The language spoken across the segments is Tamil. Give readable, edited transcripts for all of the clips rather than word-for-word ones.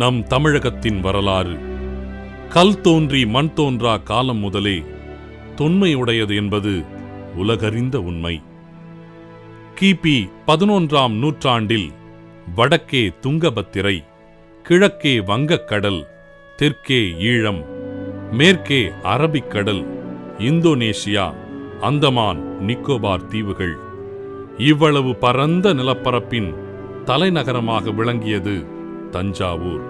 நம் தமிழகத்தின் வரலாறு கல் தோன்றி மண் தோன்றா காலம் முதலே தொன்மையுடையது என்பது உலகறிந்த உண்மை. கிபி 11ஆம் நூற்றாண்டில் வடக்கே துங்கபத்திரை, கிழக்கே வங்கக்கடல், தெற்கே ஈழம், மேற்கே அரபிக்கடல், இந்தோனேசியா, அந்தமான் நிக்கோபார் தீவுகள், இவ்வளவு பரந்த நிலப்பரப்பின் தலைநகரமாக விளங்கியது தஞ்சாவூர்.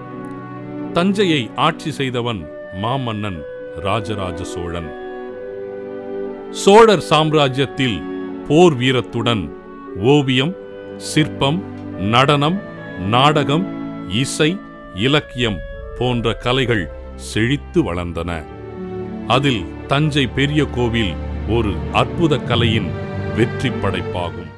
தஞ்சையை ஆட்சி செய்தவன் மாமன்னன் ராஜராஜ சோழன். சோழர் சாம்ராஜ்யத்தில் போர் வீரத்துடன் ஓவியம், சிற்பம், நடனம், நாடகம், இசை, இலக்கியம் போன்ற கலைகள் செழித்து வளர்ந்தன. அதில் தஞ்சை பெரிய கோவில் ஒரு அற்புத கலையின் வெற்றி படைப்பாகும்.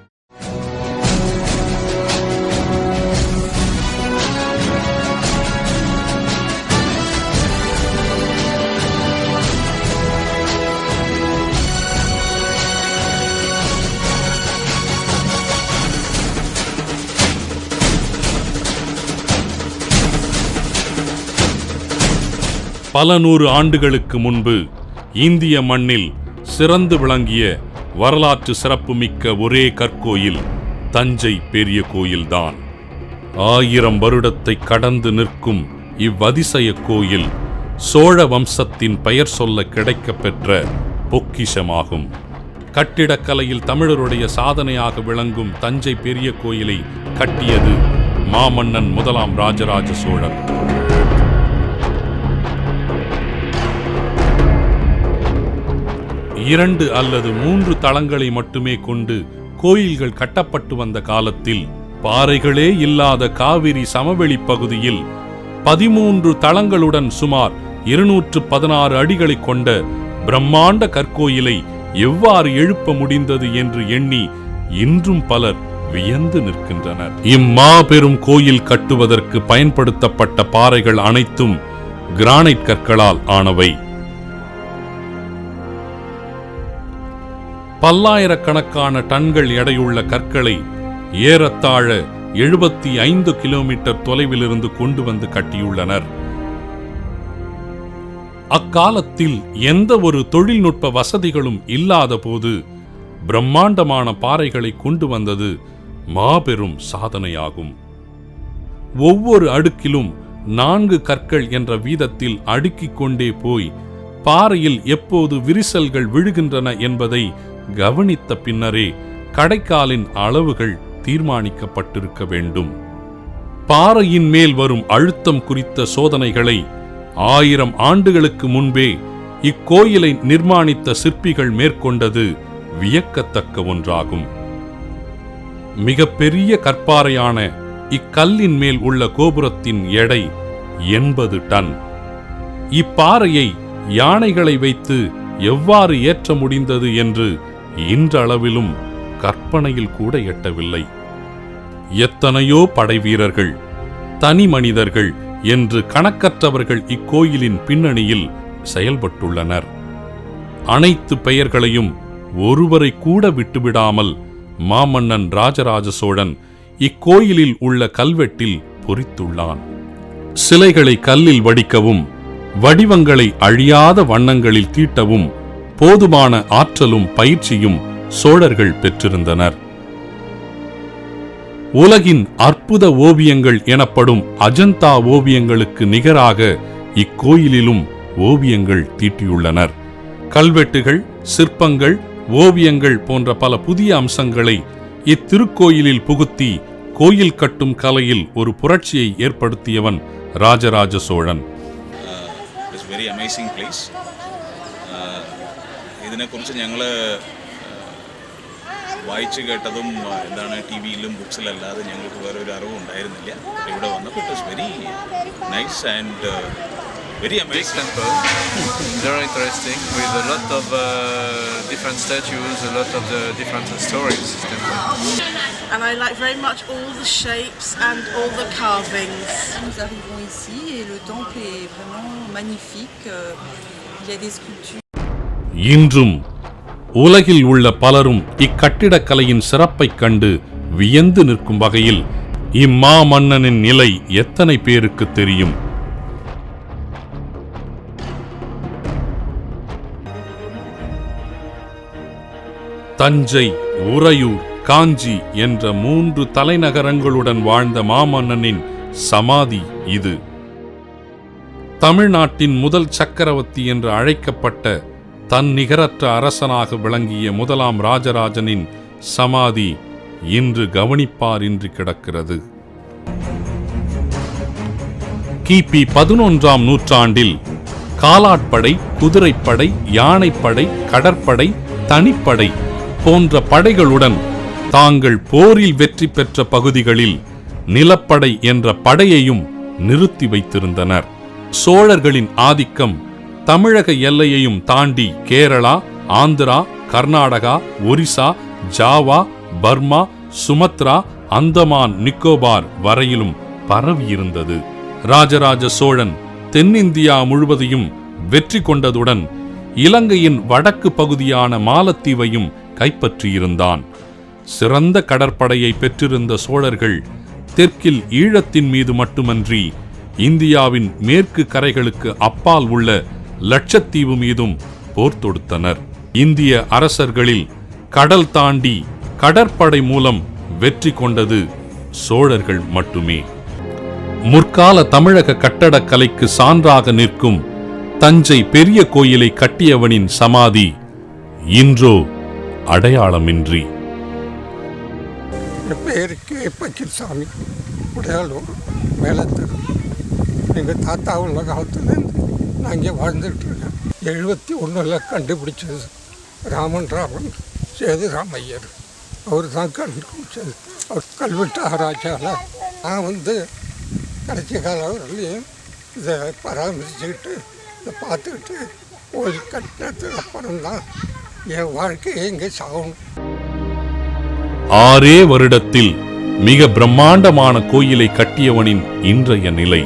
பல நூறு ஆண்டுகளுக்கு முன்பு இந்திய மண்ணில் சிறந்து விளங்கிய வரலாற்று சிறப்புமிக்க ஒரே கற்கோயில் தஞ்சை பெரிய கோயில்தான். 1000 வருடத்தை கடந்து நிற்கும் இவ்வதிசய கோயில் சோழ வம்சத்தின் பெயர் சொல்ல கிடைக்கப்பெற்ற பொக்கிஷமாகும். கட்டிடக்கலையில் தமிழருடைய சாதனையாக விளங்கும் தஞ்சை பெரிய கோயிலை கட்டியது மாமன்னன் முதலாம் ராஜராஜ சோழன். 2 அல்லது 3 தளங்களை மட்டுமே கொண்டு கோயில்கள் கட்டப்பட்டு வந்த காலத்தில் பாறைகளே இல்லாத காவிரி சமவெளி பகுதியில் 13 தளங்களுடன் சுமார் 216 அடிகளை கொண்ட பிரம்மாண்ட கற்கோயிலை எவ்வாறு எழுப்ப முடிந்தது என்று எண்ணி இன்றும் பலர் வியந்து நிற்கின்றனர். இம்மாபெரும் கோயில் கட்டுவதற்கு பயன்படுத்தப்பட்ட பாறைகள் அனைத்தும் கிரானைட் கற்களால் ஆனவை. பல்லாயிரக்கணக்கான டன்கள் எடையுள்ள கற்களை ஏறத்தாழ 75 கிலோமீட்டர் தொலைவிலிருந்து கொண்டு வந்து கட்டியுள்ளனர். அக்காலத்தில் எந்த ஒரு தொழில்நுட்ப வசதிகளும் இல்லாத போது பிரம்மாண்டமான பாறைகளை கொண்டு வந்தது மாபெரும் சாதனையாகும். ஒவ்வொரு அடுக்கிலும் 4 கற்கள் என்ற வீதத்தில் அடுக்கிக் கொண்டே போய் பாறையில் எப்போது விரிசல்கள் விழுகின்றன என்பதை கவனித்த பின்னரே கடைக்காலின் அளவுகள் தீர்மானிக்கப்பட்டிருக்க வேண்டும். பாறையின் மேல் வரும் அழுத்தம் குறித்த சோதனைகளை 1000 ஆண்டுகளுக்கு முன்பே இக்கோயிலை நிர்மாணித்த சிற்பிகள் மேற்கொண்டது வியக்கத்தக்க ஒன்றாகும். மிகப்பெரிய கற்பாறையான இக்கல்லின் மேல் உள்ள கோபுரத்தின் எடை 80 டன். இப்பாறையை யானைகளை வைத்து எவ்வாறு ஏற்ற முடிந்தது என்று இன்றளவிலும் கற்பனையில் கூட எட்டவில்லை. எத்தனையோ படை வீரர்கள், தனி மனிதர்கள் என்று கணக்கற்றவர்கள் இக்கோயிலின் பின்னணியில் செயல்பட்டுள்ளனர். அனைத்து பெயர்களையும் ஒருவரை கூட விட்டுவிடாமல் மாமன்னன் ராஜராஜ சோழன் இக்கோயிலில் உள்ள கல்வெட்டில் பொறித்துள்ளான். சிலைகளை கல்லில் வடிக்கவும் வடிவங்களை அழியாத வண்ணங்களில் தீட்டவும் போதுமான ஆற்றலும் பயிற்சியும் சோழர்கள் பெற்றிருந்தனர். உலகின் அற்புத ஓவியங்கள் எனப்படும் அஜந்தா ஓவியங்களுக்கு நிகராக இக்கோயிலிலும் ஓவியங்கள் தீட்டியுள்ளனர். கல்வெட்டுகள், சிற்பங்கள், ஓவியங்கள் போன்ற பல புதிய அம்சங்களை இத்திருக்கோயிலில் புகுத்தி கோயில் கட்டும் கலையில் ஒரு புரட்சியை ஏற்படுத்தியவன் Rajaraja Cholan. Very amazing place. ഇതിനെക്കുറിച്ച് ഞങ്ങൾ വായിച്ചു കേട്ടതും എന്താണ് ടി വിയിലും ബുക്സിലല്ലാതെ ഞങ്ങൾക്ക് വേറെ ഒരു അറിവും ഉണ്ടായിരുന്നില്ല. ഇവിടെ വന്നപ്പോൾ it was very nice and very amazing temple. Very interesting with a lot of different statues, a lot of the different stories. Temple. And I like very much all the shapes and all the carvings. Nous arrivons ici et le temple est vraiment magnifique. Il y a des sculptures. இன்றும் உலகில் உள்ள பலரும் இக்கட்டிடக்கலையின் சிறப்பைக் கண்டு வியந்து நிற்கும் வகையில் இம்மாமன்னனின் நிலை எத்தனை பேருக்கு தெரியும்? தஞ்சை, உறையூர், காஞ்சி என்ற 3 தலைநகரங்களுடன் வாழ்ந்த மாமன்னனின் சமாதி இது. தமிழ்நாட்டின் முதல் சக்கரவர்த்தி என்று அழைக்கப்பட்ட தன்னிகரற்ற அரசனாக விளங்கிய முதலாம் ராஜராஜனின் சமாதி இன்று கவனிப்பாரின்றி கிடக்கிறது. கிபி 11ஆம் நூற்றாண்டில் காலாட்படை, குதிரைப்படை, யானைப்படை, கடற்படை, தனிப்படை போன்ற படைகளுடன் தாங்கள் போரில் வெற்றி பெற்ற பகுதிகளில் நிலப்படை என்ற படையையும் நிறுத்தி வைத்திருந்தனர். சோழர்களின் ஆதிக்கம் தமிழக எல்லையையும் தாண்டி Kerala, Andhra, Karnataka, Orissa, Java, Burma, Sumatra, Andaman, Nicobar வரையிலும் பரவியிருந்தது. ராஜராஜ சோழன் தென்னிந்தியா முழுவதையும் வெற்றி கொண்டதுடன் இலங்கையின் வடக்கு பகுதியான மாலத்தீவையும் கைப்பற்றியிருந்தான். சிறந்த கடற்படையை பெற்றிருந்த சோழர்கள் தெற்கில் ஈழத்தின் மீது மட்டுமன்றி இந்தியாவின் மேற்கு கரைகளுக்கு அப்பால் உள்ள லட்சத்தீவு மீதும் போர் தொடுத்தனர். இந்திய அரசர்களில் கடல் தாண்டி கடற்படை மூலம் வெற்றி கொண்டது சோழர்கள் மட்டுமே. முற்கால தமிழக கட்டடக்கலைக்கு சான்றாக நிற்கும் தஞ்சை பெரிய கோயிலை கட்டியவனின் சமாதி இன்றோ அடையாளமின்றி. என் பேர் கே. பக்கிரசாமி, உடையாளூர் மேலத்தெரு. எங்கள் தாத்தா உள்ள காலத்துலேருந்து நான் இங்கே வாழ்ந்துட்டு இருக்கேன். 71 கண்டுபிடிச்சது ராமன் சேதுராமையர். அவர் தான் கண்டுபிடிச்சது. அவர் கல்வெட்டு ஆராய்ச்சியால் நான் கடைசி காலம் வரலையும் இதை பராமரிச்சுக்கிட்டு இதை பார்த்துக்கிட்டு கோயில் கட்டினதுக்கு அப்புறம்தான் என் வாழ்க்கையை இங்கே சாகணும். 6 வருடத்தில் மிக பிரம்மாண்டமான கோயிலை கட்டியவனின் இன்றைய நிலை